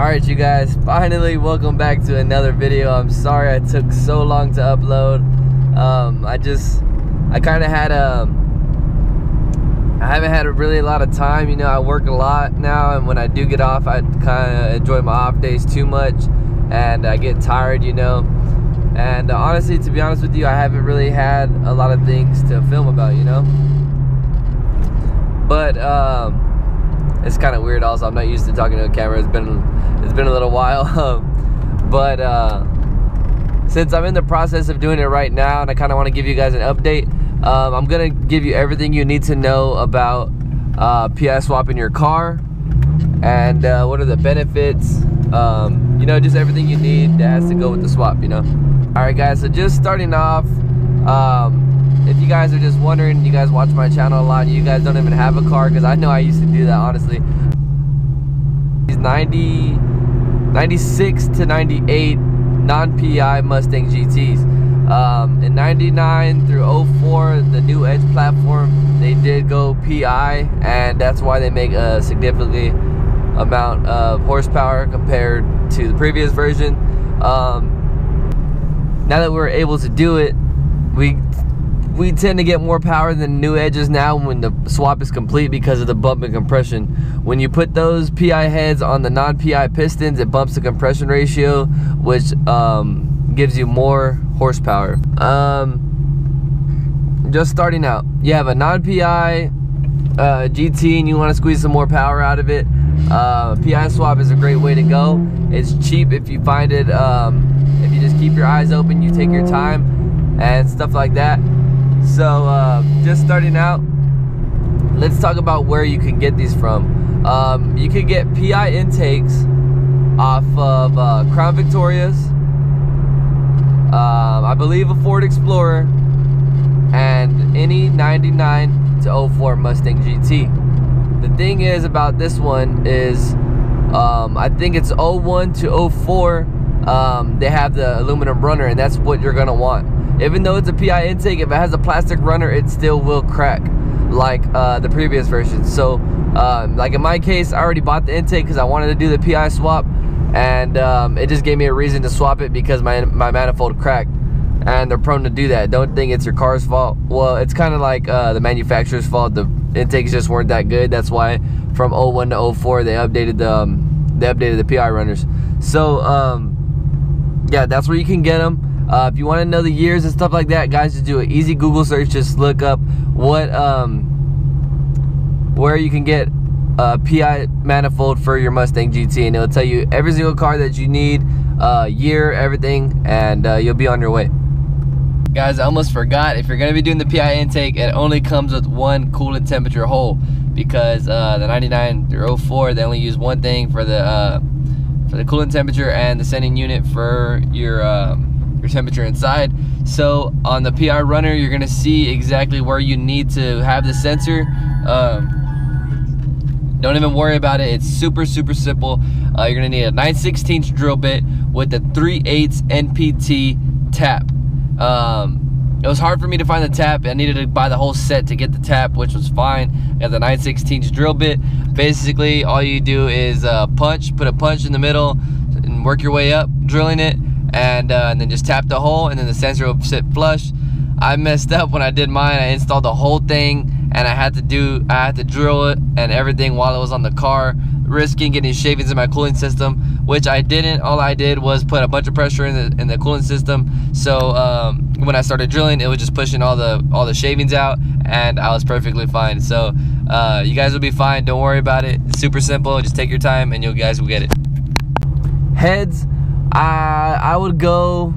Alright you guys, finally welcome back to another video. I'm sorry I took so long to upload. I kind of had I haven't had really a lot of time. You know, I work a lot now, and when I do get off, I kind of enjoy my off days too much, and I get tired, you know. And honestly, to be honest with you, I haven't really had a lot of things to film about, you know. But it's kind of weird. Also, I'm not used to talking to a camera. It's been a little while. But since I'm in the process of doing it right now, and I kind of want to give you guys an update, I'm gonna give you everything you need to know about PI swap in your car, and what are the benefits, you know, just everything you need that has to go with the swap, you know. Alright guys, so just starting off, if you guys are just wondering, you guys watch my channel a lot, you guys don't even have a car, because I know I used to do that, honestly. These 96 to 98 non-PI Mustang GTs. In 99 through 04, the new Edge platform, they did go PI, and that's why they make a significant amount of horsepower compared to the previous version. Now that we're able to do it, we tend to get more power than new Edges now when the swap is complete because of the bump and compression. When you put those PI heads on the non-PI pistons, it bumps the compression ratio, which gives you more horsepower. Just starting out, you have a non-PI GT and you want to squeeze some more power out of it. PI swap is a great way to go. It's cheap if you find it, if you just keep your eyes open, you take your time and stuff like that. So just starting out, let's talk about where you can get these from. You can get PI intakes off of Crown Victorias, I believe a Ford Explorer, and any 99 to 04 Mustang GT. The thing is about this one is, I think it's 01 to 04, they have the aluminum runner, and that's what you're gonna want. Even though it's a PI intake, if it has a plastic runner, it still will crack like the previous version. So like in my case, I already bought the intake because I wanted to do the PI swap, and it just gave me a reason to swap it because my manifold cracked, and they're prone to do that. Don't think it's your car's fault. Well, it's kind of like the manufacturer's fault. The intakes just weren't that good. That's why from 01 to 04 they updated the PI runners. So yeah, that's where you can get them. If you want to know the years and stuff like that, guys, just do an easy Google search. Just look up where you can get a PI manifold for your Mustang GT, and it'll tell you every single car that you need, year, everything, and you'll be on your way. Guys, I almost forgot, if you're going to be doing the PI intake, it only comes with one coolant temperature hole, because the 99 through 04, they only use one thing for the coolant temperature and the sending unit for your temperature inside. So on the PI runner, you're gonna see exactly where you need to have the sensor. Don't even worry about it. It's super simple. You're gonna need a 9/16 drill bit with a 3/8 NPT tap. It was hard for me to find the tap. I needed to buy the whole set to get the tap, which was fine. I got the 9/16 drill bit. Basically, all you do is put a punch in the middle and work your way up, drilling it, and then just tap the hole, and then the sensor will sit flush. I messed up when I did mine. I installed the whole thing, and I had to drill it and everything while it was on the car, risking getting shavings in my cooling system, which I didn't. All I did was put a bunch of pressure in the cooling system. So when I started drilling, it was just pushing all the shavings out, and I was perfectly fine. So you guys will be fine. Don't worry about it. It's super simple. Just take your time, and you guys will get it. Heads, I would go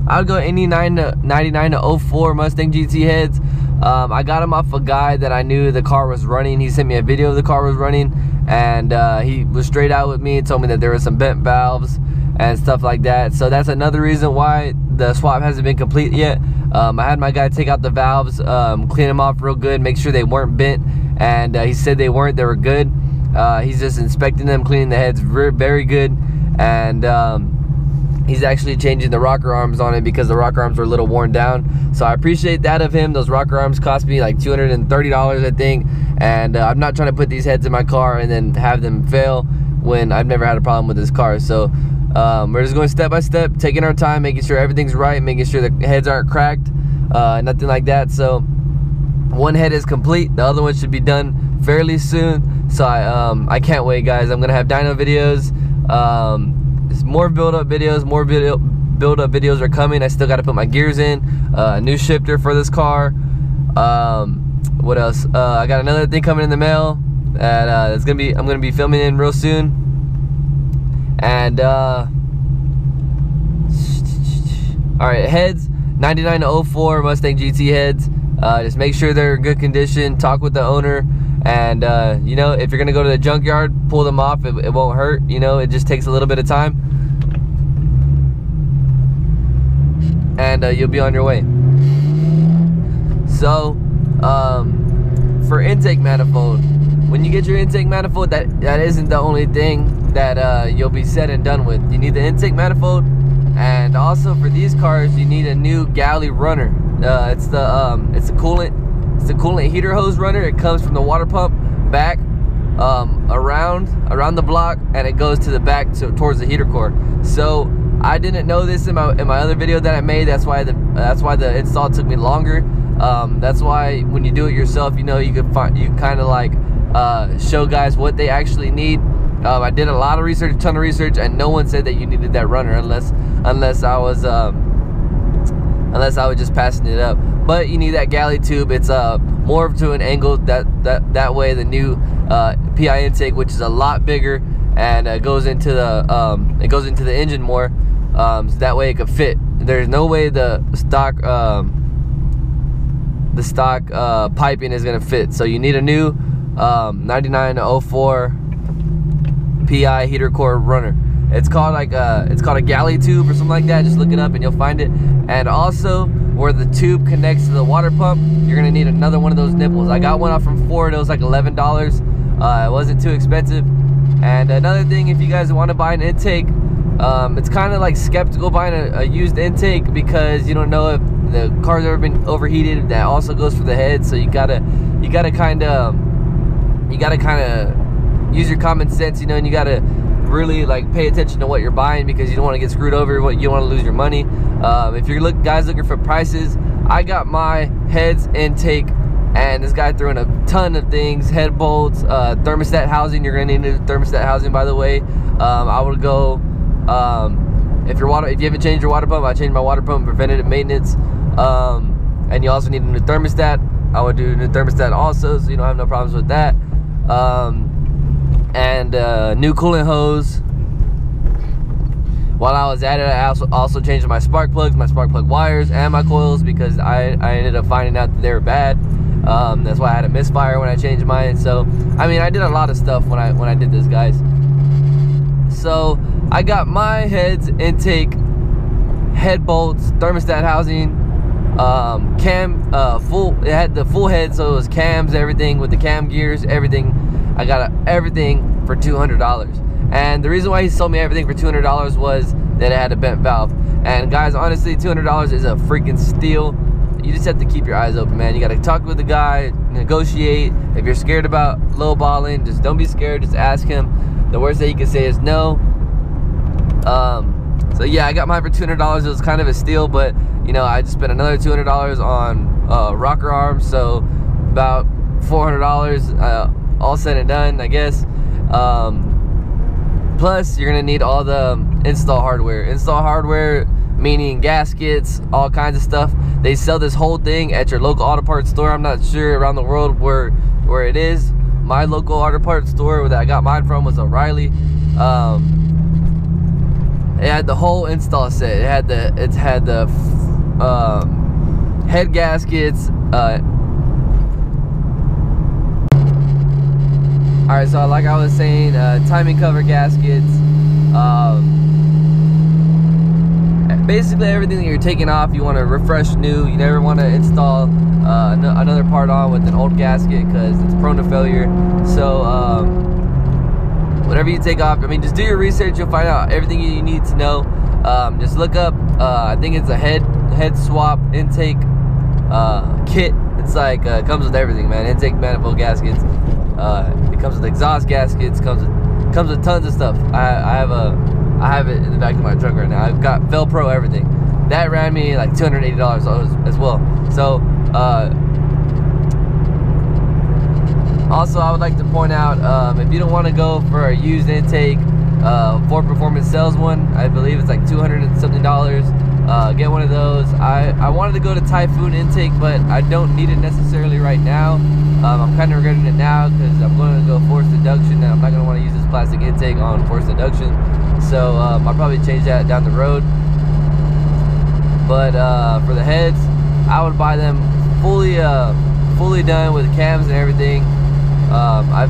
any 99 to 04 Mustang GT heads. I got them off a guy that I knew the car was running. He sent me a video of the car was running, and he was straight out with me and told me that there were some bent valves and stuff like that. So that's another reason why the swap hasn't been complete yet. I had my guy take out the valves, clean them off real good, make sure they weren't bent, and he said they weren't. They were good. He's just inspecting them, cleaning the heads very good, and he's actually changing the rocker arms on it because the rocker arms were a little worn down. So I appreciate that of him. Those rocker arms cost me like $230, I think, and I'm not trying to put these heads in my car and then have them fail. when I've never had a problem with this car. So we're just going step by step, taking our time, making sure everything's right, making sure the heads aren't cracked, nothing like that. So one head is complete, the other one should be done fairly soon. So I can't wait, guys. I'm gonna have dyno videos, more build-up videos, build-up videos are coming. I still got to put my gears in, a new shifter for this car. What else? I got another thing coming in the mail that I'm gonna be filming in real soon. And all right, heads 99 to 04 Mustang GT heads. Just make sure they're in good condition. Talk with the owner, and you know, if you're gonna go to the junkyard, pull them off. It won't hurt. You know, it just takes a little bit of time, and you'll be on your way. So for intake manifold, when you get your intake manifold, that isn't the only thing that you'll be said and done with. You need the intake manifold, and also for these cars you need a new galley runner. It's the coolant heater hose runner. It comes from the water pump back around the block, and it goes to the back towards the heater core. So I didn't know this in my other video that I made. That's why the install took me longer. That's why when you do it yourself, you know, you kind of like show guys what they actually need. I did a lot of research, a ton of research, and no one said that you needed that runner unless I was just passing it up. But you need that galley tube. It's more to an angle that way the new PI intake, which is a lot bigger, and goes into the engine more, so that way it could fit. There's no way the stock piping is gonna fit. So you need a new 99 to 04 PI heater core runner. It's called a galley tube or something like that. Just look it up and you'll find it. And also, where the tube connects to the water pump, you're gonna need another one of those nipples. I got one off from Ford. It was like $11. It wasn't too expensive. And another thing, if you guys want to buy an intake, it's kind of like skeptical buying a used intake, because you don't know if the car's ever been overheated. That also goes for the head. So you gotta kind of use your common sense, you know, and you gotta really like pay attention to what you're buying, because you don't want to get screwed over. You don't want to lose your money. If you're guys looking for prices, I got my heads intake, and this guy threw in a ton of things: head bolts, thermostat housing. You're gonna need a thermostat housing, by the way. I would go, if you haven't changed your water pump, I changed my water pump, preventative maintenance. And you also need a new thermostat. I would do a new thermostat also, so you don't have no problems with that. And new coolant hose. While I was at it, I also changed my spark plugs, my spark plug wires, and my coils, because I ended up finding out that they were bad. That's why I had a misfire when I changed mine. So I mean, I did a lot of stuff when I did this, guys. So I got my heads intake, head bolts, thermostat housing, it had the full head, so it was cams, everything with the cam gears, everything. I got everything for $200. And the reason why he sold me everything for $200 was that it had a bent valve. And guys, honestly, $200 is a freaking steal. You just have to keep your eyes open, man. You got to talk with the guy, negotiate. If you're scared about lowballing, just don't be scared. Just ask him. The worst that he can say is no. So yeah, I got mine for $200. It was kind of a steal, but you know, I just spent another $200 on rocker arms, so about $400 all said and done, I guess. Plus, you're gonna need all the install hardware, meaning gaskets, all kinds of stuff. They sell this whole thing at your local auto parts store. I'm not sure around the world where it is. My local auto parts store that I got mine from was O'Reilly. It had the whole install set. It had the head gaskets. Alright, so like I was saying, timing cover gaskets, basically everything that you're taking off, you want to refresh new. You never want to install another part on with an old gasket, because it's prone to failure. So whatever you take off, I mean, just do your research. You'll find out everything you need to know. Just look up, I think it's a head swap intake kit. It's like it comes with everything, man. Intake manifold gaskets. It comes with exhaust gaskets. Comes with Comes with tons of stuff. I have it in the back of my truck right now. I've got Velcro, everything. That ran me like $280 as well. So also I would like to point out, if you don't want to go for a used intake, Ford Performance sells one. I believe it's like $200 and something. Get one of those. I wanted to go to Typhoon intake, but I don't need it necessarily right now. I'm kind of regretting it now because I'm going to go forced induction, and I'm not going to want to use this plastic intake on forced induction. So I'll probably change that down the road. But for the heads, I would buy them fully done with cams and everything. I'm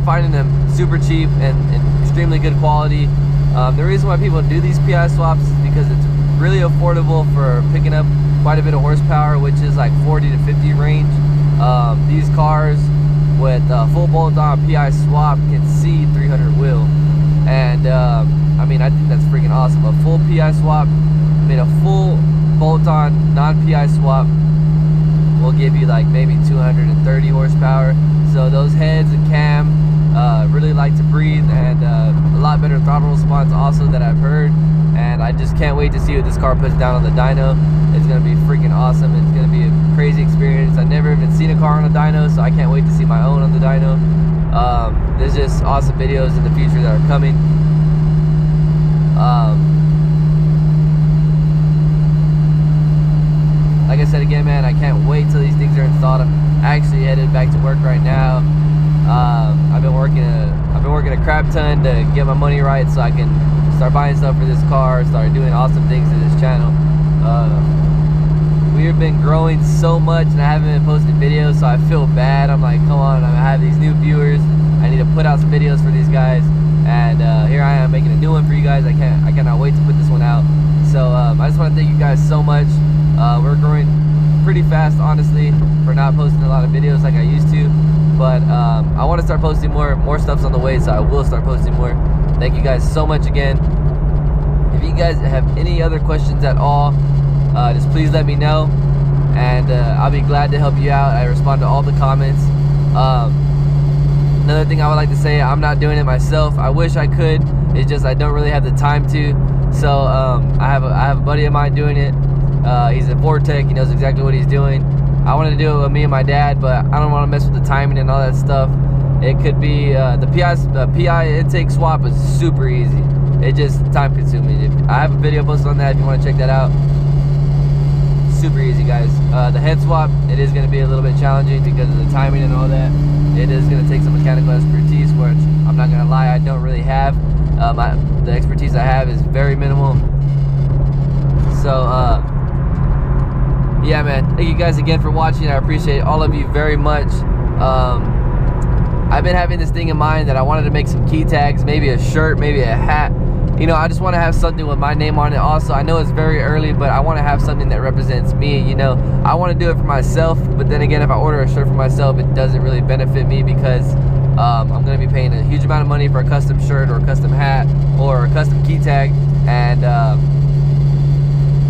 finding them super cheap and extremely good quality. The reason why people do these PI swaps is because it's really affordable for picking up quite a bit of horsepower, which is like 40 to 50 range. These cars with full bolt-on PI swap can see 300 wheel, and I mean, I think that's freaking awesome. A full PI swap, a full bolt-on non-PI swap will give you like maybe 230 horsepower. So those heads and cam really like to breathe, and a lot better throttle response also that I've heard. And I just can't wait to see what this car puts down on the dyno. It's gonna be freaking awesome. It's gonna be a crazy experience. I've never even seen a car on a dyno, so I can't wait to see my own on the dyno. There's just awesome videos in the future that are coming. Like I said again, man, I can't wait till these things are installed. I'm actually headed back to work right now. I've been working a crap ton to get my money right so I can start buying stuff for this car, start doing awesome things to this channel. We have been growing so much and I haven't been posting videos, so I feel bad. I'm like, come on, I have these new viewers. I need to put out some videos for these guys, and here I am making a new one for you guys. I cannot wait to put this one out. So I just want to thank you guys so much. We're growing pretty fast, honestly, for not posting a lot of videos like I used to. But I want to start posting more stuff's on the way, so I will start posting more. Thank you guys so much again. If you guys have any other questions at all, just please let me know, and I'll be glad to help you out. I respond to all the comments. Another thing I would like to say, I'm not doing it myself. I wish I could. It's just I don't really have the time to. So I have a buddy of mine doing it. He's a Ford tech. He knows exactly what he's doing. I wanted to do it with me and my dad, but I don't want to mess with the timing and all that stuff. It could be the PI intake swap is super easy. It just time consuming. I have a video posted on that if you want to check that out. Super easy, guys. The head swap, it is going to be a little bit challenging because of the timing and all that. It is going to take some mechanical expertise, which I'm not going to lie, I don't really have. The expertise I have is very minimal. So yeah, man, thank you guys again for watching. I appreciate all of you very much. I've been having this thing in mind that I wanted to make some key tags, maybe a shirt, maybe a hat. You know, I just want to have something with my name on it. Also, I know it's very early, but I want to have something that represents me. You know, I want to do it for myself, but then again, if I order a shirt for myself, it doesn't really benefit me because I'm going to be paying a huge amount of money for a custom shirt or a custom hat or a custom key tag, and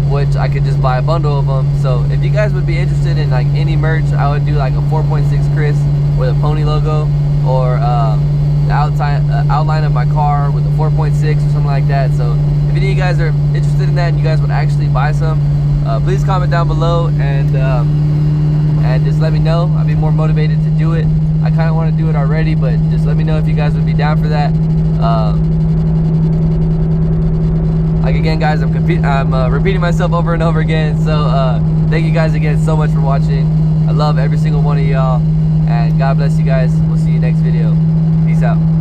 which I could just buy a bundle of them. So if you guys would be interested in like any merch, I would do like a 4.6 Chris with a pony logo, or the outline of my car with a 4.6 or something like that. So if any of you guys are interested in that and you guys would actually buy some, please comment down below and just let me know. I'd be more motivated to do it. I kind of want to do it already, but just let me know if you guys would be down for that. Like again, guys, I'm repeating myself over and over again. So thank you guys again so much for watching. I love every single one of y'all, and God bless you guys. We'll see you next video. Peace out.